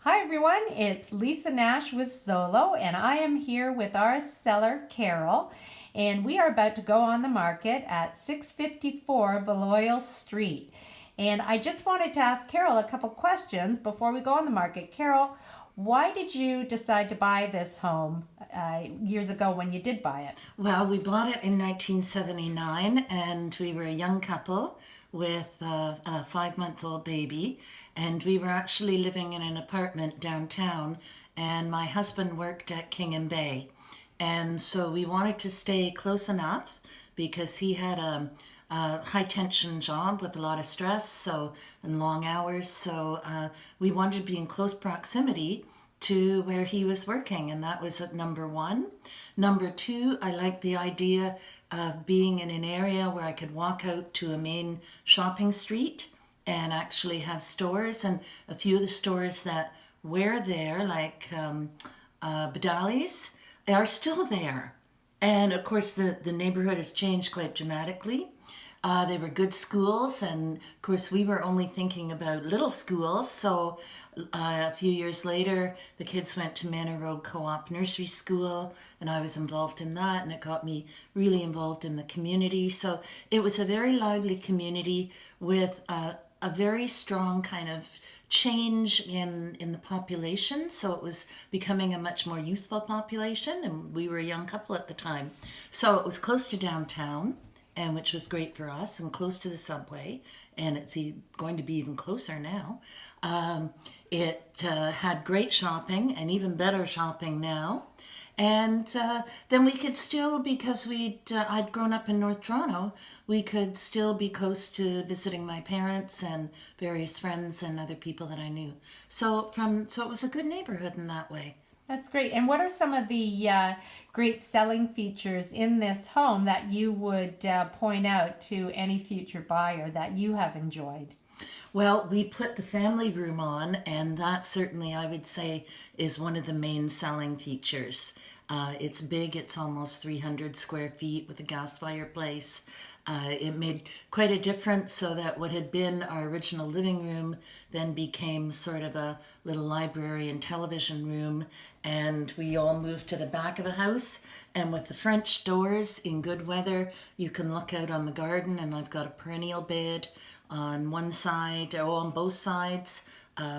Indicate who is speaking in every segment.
Speaker 1: Hi everyone, it's Lisa Nash with Zolo, and I am here with our seller Carol, and we are about to go on the market at 654 Balliol Street. And I just wanted to ask Carol a couple questions before we go on the market. Carol, why did you decide to buy this home years ago when you did buy it?
Speaker 2: Well, we bought it in 1979, and we were a young couple with a 5-month-old baby, and we were actually living in an apartment downtown, and my husband worked at King and Bay. And so we wanted to stay close enough because he had a high tension job with a lot of stress and long hours. So we wanted to be in close proximity to where he was working, and that was at number one. Number two, I like the idea of being in an area where I could walk out to a main shopping street and actually have stores, and a few of the stores that were there, like Badali's, are still there. And of course, the neighborhood has changed quite dramatically. They were good schools, and of course, we were only thinking about little schools. So a few years later, the kids went to Manor Road Co-op Nursery School, and I was involved in that, and it got me really involved in the community. So it was a very lively community with a very strong kind of change in the population. So it was becoming a much more youthful population, and we were a young couple at the time. So it was close to downtown, and which was great for us, and close to the subway, and it's going to be even closer now. It had great shopping, and even better shopping now. And then we could still, because I'd grown up in North Toronto, we could still be close to visiting my parents and various friends and other people that I knew. So it was a good neighborhood in that way.
Speaker 1: That's great. And what are some of the great selling features in this home that you would point out to any future buyer that you have enjoyed?
Speaker 2: Well, we put the family room on, and that certainly, I would say, is one of the main selling features. It's big, it's almost 300 square feet with a gas fireplace. It made quite a difference, so that what had been our original living room then became sort of a little library and television room, and we all moved to the back of the house. And with the French doors in good weather, you can look out on the garden, and I've got a perennial bed on one side, or on both sides,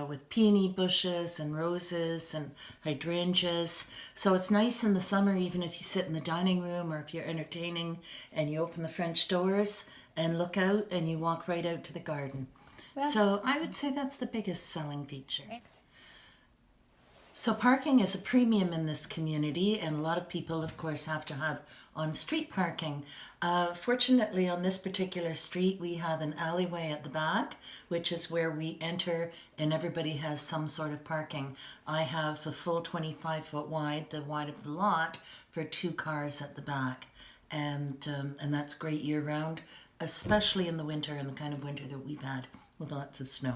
Speaker 2: with peony bushes and roses and hydrangeas. So it's nice in the summer, even if you sit in the dining room or if you're entertaining and you open the French doors and look out and you walk right out to the garden. So I would say that's the biggest selling feature. So parking is a premium in this community, and a lot of people, of course, have to have on-street parking. Fortunately, on this particular street, we have an alleyway at the back, which is where we enter, and everybody has some sort of parking. I have the full 25-foot wide, the wide of the lot, for 2 cars at the back, and that's great year-round, especially in the winter, and the kind of winter that we've had with lots of snow.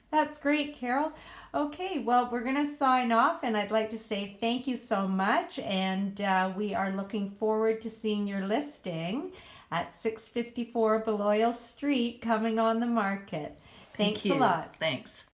Speaker 1: That's great, Carol. Okay, well, we're going to sign off, and I'd like to say thank you so much. And we are looking forward to seeing your listing at 654 Balliol Street coming on the market. Thanks
Speaker 2: Thank
Speaker 1: a
Speaker 2: you.
Speaker 1: lot.
Speaker 2: Thanks.